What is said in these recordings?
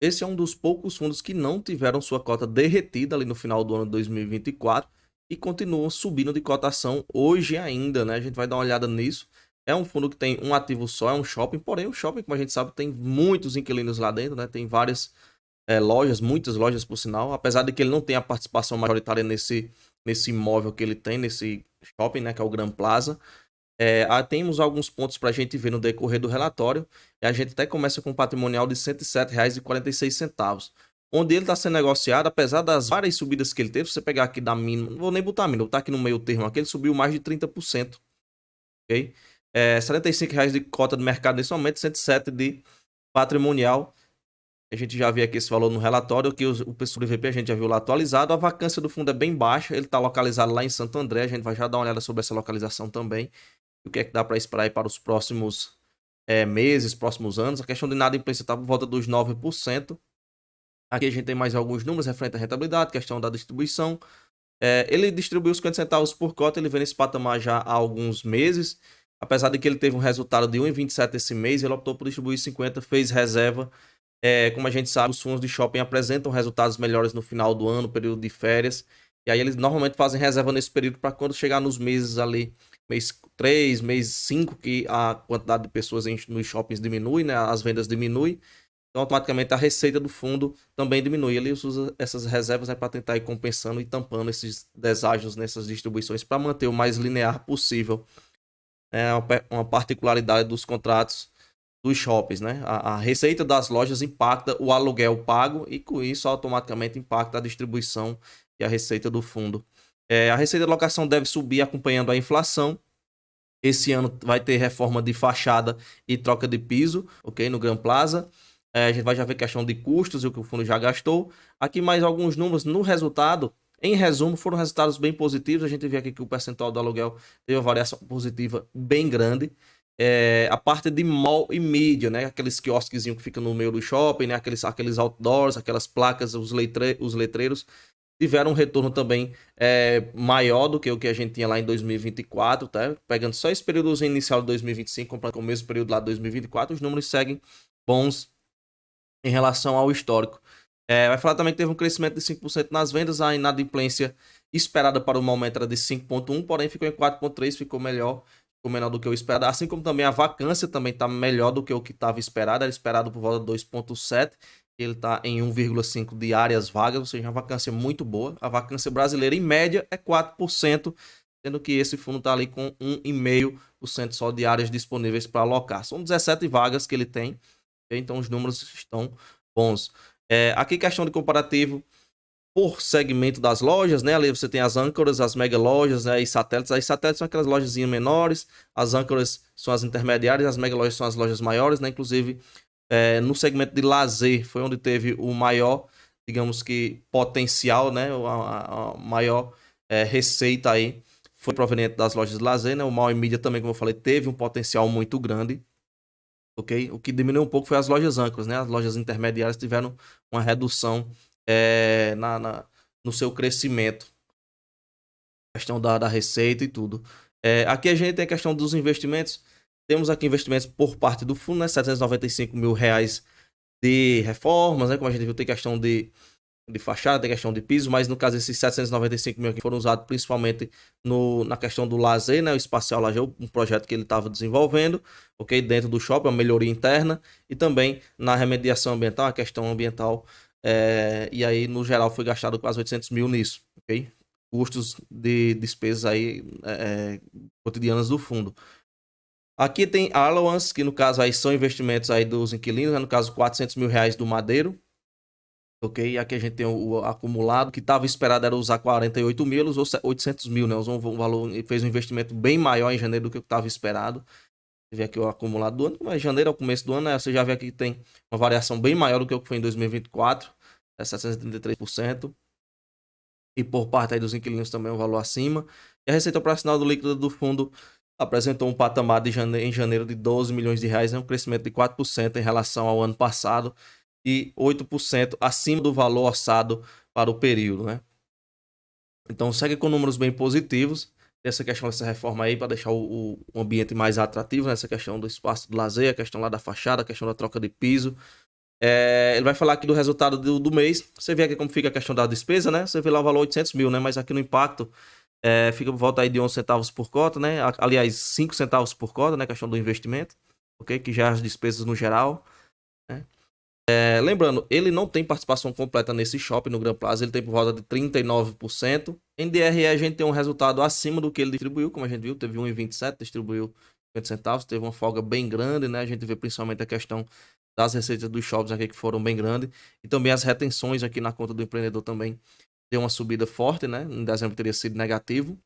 Esse é um dos poucos fundos que não tiveram sua cota derretida ali no final do ano de 2024 e continuam subindo de cotação hoje ainda, né? A gente vai dar uma olhada nisso. É um fundo que tem um ativo só, é um shopping, porém o shopping, como a gente sabe, tem muitos inquilinos lá dentro, né? Tem várias lojas, muitas lojas por sinal, apesar de que ele não tem a participação majoritária nesse imóvel que ele tem, nesse shopping, né? Que é o Gran Plaza. Temos alguns pontos para a gente ver no decorrer do relatório. E a gente até começa com um patrimonial de R$ 107,46, onde ele está sendo negociado, apesar das várias subidas que ele teve. Se você pegar aqui da mínima, não vou nem botar a mínima, vou botar aqui no meio termo aqui, ele subiu mais de 30%. Ok? R$ 75 de cota de mercado nesse momento, 107 de patrimonial. A gente já viu aqui esse valor no relatório, que o preço do IVP a gente já viu lá atualizado. A vacância do fundo é bem baixa, ele está localizado lá em Santo André. A gente vai já dar uma olhada sobre essa localização também. O que é que dá para esperar aí para os próximos meses, próximos anos. A questão de inadimplência está por volta dos 9%. Aqui a gente tem mais alguns números referente à rentabilidade, questão da distribuição. Ele distribuiu os 50 centavos por cota, ele vem nesse patamar já há alguns meses. Apesar de que ele teve um resultado de 1,27 esse mês, ele optou por distribuir 50, fez reserva. Como a gente sabe, os fundos de shopping apresentam resultados melhores no final do ano, período de férias. E aí eles normalmente fazem reserva nesse período para quando chegar nos meses ali, mês 3, mês 5, que a quantidade de pessoas nos shoppings diminui, né? As vendas diminuem. Então, automaticamente, a receita do fundo também diminui. Ele usa essas reservas, né, para tentar ir compensando e tampando esses deságios nessas distribuições para manter o mais linear possível. É uma particularidade dos contratos dos shoppings, né? A receita das lojas impacta o aluguel pago e com isso automaticamente impacta a distribuição e a receita do fundo. A receita de locação deve subir acompanhando a inflação. Esse ano vai ter reforma de fachada e troca de piso, ok? No Gran Plaza. A gente vai já ver questão de custos e o que o fundo já gastou. Aqui mais alguns números no resultado. Em resumo, foram resultados bem positivos. A gente vê aqui que o percentual do aluguel teve uma variação positiva bem grande. A parte de mall e mídia, né? Aqueles quiosquezinhos que ficam no meio do shopping, né? Aqueles outdoors, aquelas placas, os letreiros tiveram um retorno também maior do que o que a gente tinha lá em 2024, tá? Pegando só esse período inicial de 2025, comparado com o mesmo período lá de 2024, os números seguem bons em relação ao histórico. Vai falar também que teve um crescimento de 5% nas vendas, a inadimplência esperada para o momento era de 5,1, porém ficou em 4,3, ficou menor do que o esperado, assim como também a vacância também está melhor do que o que estava esperado, era esperado por volta de 2,7, ele está em 1,5 de áreas vagas, ou seja, uma vacância muito boa. A vacância brasileira, em média, é 4%, sendo que esse fundo está ali com 1,5% só de áreas disponíveis para alocar. São 17 vagas que ele tem, então os números estão bons. Aqui questão de comparativo por segmento das lojas, né? Ali você tem as âncoras, as mega lojas, né? E satélites. As satélites são aquelas lojas menores, as âncoras são as intermediárias, as mega lojas são as lojas maiores, né? Inclusive, no segmento de lazer foi onde teve o maior, digamos que, potencial, né? A maior receita aí foi proveniente das lojas de lazer, né? O mall e mídia também, como eu falei, teve um potencial muito grande. Ok? O que diminuiu um pouco foi as lojas âncoras, né? As lojas intermediárias tiveram uma redução é, na, na- no seu crescimento, questão da receita e tudo. Aqui a gente tem a questão dos investimentos. Temos aqui investimentos por parte do fundo, né? R$ 795 mil de reformas, né? Como a gente viu, tem questão de fachada, tem questão de piso, mas no caso esses 795 mil aqui foram usados principalmente na questão do lazer, né? O Espacial Lazer, um projeto que ele estava desenvolvendo, ok? Dentro do shopping, uma melhoria interna e também na remediação ambiental, a questão ambiental. E aí, no geral, foi gastado quase 800 mil nisso, ok? Custos de despesas aí cotidianas do fundo. Aqui tem allowance, que no caso aí são investimentos aí dos inquilinos, né? No caso R$ 400 mil do Madeiro, ok? Aqui a gente tem o acumulado, que estava esperado era usar 48 mil, usou 800 mil, né? Usou um valor, fez um investimento bem maior em janeiro do que estava esperado. Você vê aqui o acumulado do ano, mas janeiro é o começo do ano, né? Você já vê aqui que tem uma variação bem maior do que o que foi em 2024, 733%. E por parte aí dos inquilinos também um valor acima. E a receita operacional do líquido do fundo apresentou um patamar em janeiro de R$ 12 milhões, né? Um crescimento de 4% em relação ao ano passado e 8% acima do valor orçado para o período, né? Então segue com números bem positivos. Tem essa questão dessa reforma aí para deixar o ambiente mais atrativo, nessa questão do espaço de lazer, a questão lá da fachada, a questão da troca de piso. Ele vai falar aqui do resultado do mês. Você vê aqui como fica a questão da despesa, né? Você vê lá o valor 800 mil, né? Mas aqui no impacto fica por volta aí de 11 centavos por cota, né? Aliás, 5 centavos por cota, né? Questão do investimento, ok? Que já as despesas no geral, né? Lembrando, ele não tem participação completa nesse shopping no Gran Plaza, ele tem por volta de 39%. Em DRE a gente tem um resultado acima do que ele distribuiu, como a gente viu, teve 1,27, distribuiu 50 centavos, teve uma folga bem grande, né? A gente vê principalmente a questão das receitas dos shoppings aqui que foram bem grandes, e também as retenções aqui na conta do empreendedor também deu uma subida forte, né? Em dezembro teria sido negativo,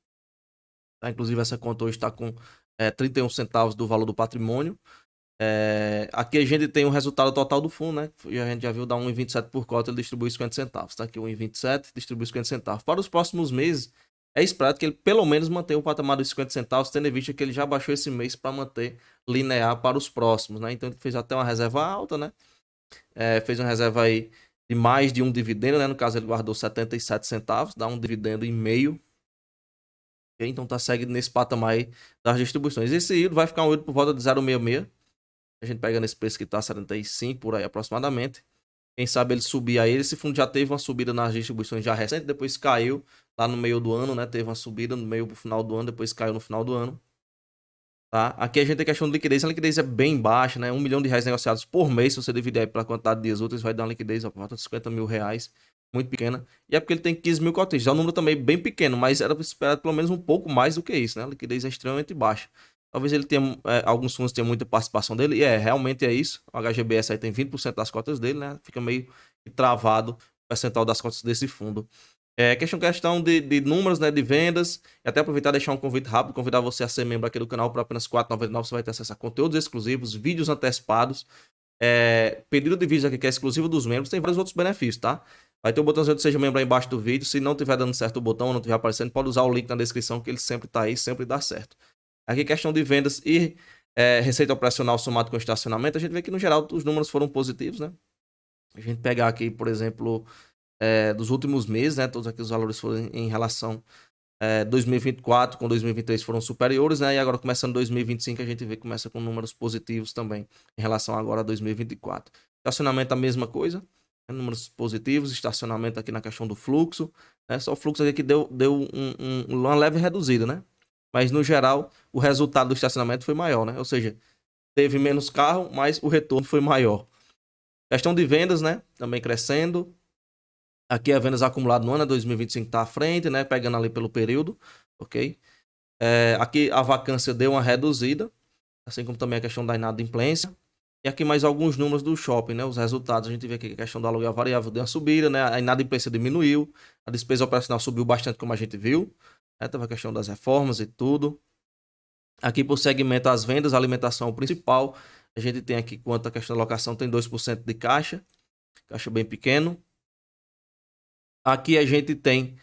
tá? Inclusive essa conta hoje está com 31 centavos do valor do patrimônio. Aqui a gente tem o resultado total do fundo, né? E a gente já viu dar 1,27 por cota, ele distribui 50 centavos. Tá aqui 1,27, distribui 50 centavos. Para os próximos meses, é esperado que ele pelo menos mantenha o patamar dos 50 centavos, tendo em vista que ele já baixou esse mês para manter linear para os próximos, né? Então ele fez até uma reserva alta, né? Fez uma reserva aí de mais de um dividendo, né? No caso ele guardou 77 centavos, dá um dividendo e meio. Então tá seguindo nesse patamar aí das distribuições. Esse yield vai ficar um yield por volta de 0,66. A gente pega nesse preço que tá 75 por aí aproximadamente. Quem sabe ele subir aí. Esse fundo já teve uma subida nas distribuições já recente, depois caiu lá no meio do ano, né? Teve uma subida no meio pro final do ano, depois caiu no final do ano. Tá? Aqui a gente tem questão de liquidez. A liquidez é bem baixa, né? R$ 1 milhão negociados por mês. Se você dividir aí pela quantidade de dias úteis, vai dar uma liquidez por volta de 50 mil reais. Muito pequena. E é porque ele tem 15 mil cotistas. É um número também bem pequeno, mas era esperado pelo menos um pouco mais do que isso, né? A liquidez é extremamente baixa. Talvez ele tenha, alguns fundos tenham muita participação dele, e realmente é isso. O HGBS aí tem 20% das cotas dele, né? Fica meio travado o percentual das cotas desse fundo. Questão de números, né, de vendas, e até aproveitar e deixar um convite rápido, convidar você a ser membro aqui do canal por apenas R$ 4,99, você vai ter acesso a conteúdos exclusivos, vídeos antecipados, pedido de vídeos aqui que é exclusivo dos membros, tem vários outros benefícios, tá? Vai ter o botãozinho de seja membro aí embaixo do vídeo, se não tiver dando certo o botão ou não estiver aparecendo, pode usar o link na descrição que ele sempre tá aí, sempre dá certo. Aqui questão de vendas e receita operacional somado com estacionamento, a gente vê que no geral os números foram positivos, né? A gente pegar aqui, por exemplo, dos últimos meses, né? Todos aqui os valores foram em relação 2024 com 2023 foram superiores, né? E agora começando 2025 a gente vê que começa com números positivos também em relação agora a 2024. Estacionamento a mesma coisa, né? Números positivos, estacionamento aqui na questão do fluxo, né? Só o fluxo aqui que deu uma leve reduzida, né? Mas no geral o resultado do estacionamento foi maior, né? Ou seja, teve menos carro, mas o retorno foi maior. Questão de vendas, né? Também crescendo. Aqui a vendas acumulado no ano 2025 está à frente, né? Pegando ali pelo período, ok? Aqui a vacância deu uma reduzida, assim como também a questão da inadimplência. E aqui mais alguns números do shopping, né? Os resultados, a gente vê aqui que a questão do aluguel variável deu uma subida, né? A inadimplência diminuiu, a despesa operacional subiu bastante, como a gente viu. Teve a questão das reformas e tudo. Aqui por segmento as vendas, a alimentação é o principal. A gente tem aqui, quanto à questão da locação, tem 2% de caixa bem pequeno. Aqui a gente tem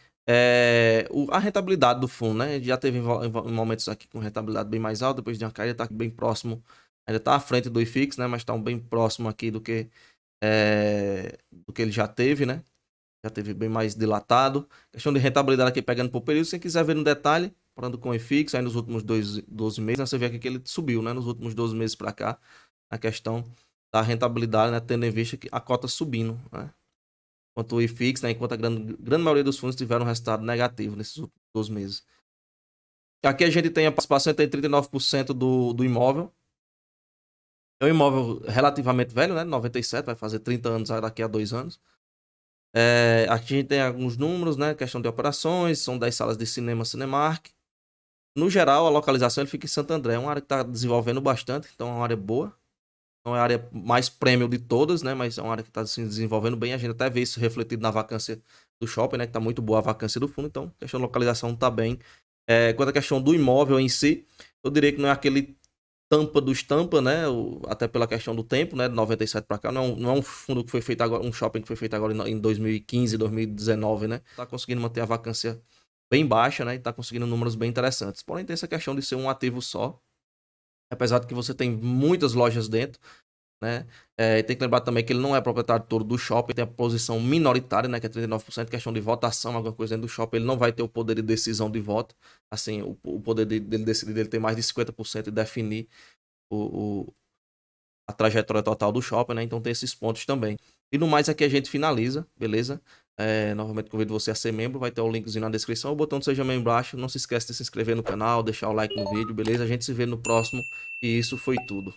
a rentabilidade do fundo, né? Já teve em momentos aqui com rentabilidade bem mais alta, depois de uma caída, está bem próximo, ainda está à frente do IFIX, né? Mas está bem próximo aqui do que ele já teve, né? Já teve bem mais dilatado. Questão de rentabilidade aqui pegando por período, se quiser ver no detalhe, falando com o IFIX, aí nos últimos 12 meses, né? Você vê aqui que ele subiu, né? Nos últimos 12 meses para cá, a questão da rentabilidade, né? Tendo em vista que a cota subindo, né? Enquanto o IFIX, né, enquanto a grande maioria dos fundos tiveram um resultado negativo nesses últimos 12 meses. Aqui a gente tem a participação, tem 39% do imóvel. É um imóvel relativamente velho, né? 97, vai fazer 30 anos daqui a 2 anos. Aqui a gente tem alguns números, né? Questão de operações, são 10 salas de cinema, Cinemark. No geral, a localização ele fica em Santo André, é uma área que está desenvolvendo bastante, então é uma área boa. Não é a área mais premium de todas, né? Mas é uma área que está se desenvolvendo bem. A gente até vê isso refletido na vacância do shopping, né? Que está muito boa a vacância do fundo. Então, a questão da localização está bem. Quanto à questão do imóvel em si, eu diria que não é aquele tampa dos tampa, né? Até pela questão do tempo, né? De 97 para cá. Não é um fundo que foi feito agora, um shopping que foi feito agora em 2015, 2019, né? Está conseguindo manter a vacância bem baixa, né? E está conseguindo números bem interessantes. Porém, tem essa questão de ser um ativo só. Apesar de que você tem muitas lojas dentro, né? Tem que lembrar também que ele não é proprietário todo do shopping, tem a posição minoritária, né? Que é 39%, questão de votação, alguma coisa dentro do shopping, ele não vai ter o poder de decisão de voto. Assim, o poder dele decidir, dele ter mais de 50% e definir o, a trajetória total do shopping, né? Então tem esses pontos também. E no mais aqui a gente finaliza, beleza? Novamente convido você a ser membro, vai ter o linkzinho na descrição, o botão do Seja Membro embaixo. Não se esqueça de se inscrever no canal, deixar o like no vídeo, beleza? A gente se vê no próximo e isso foi tudo.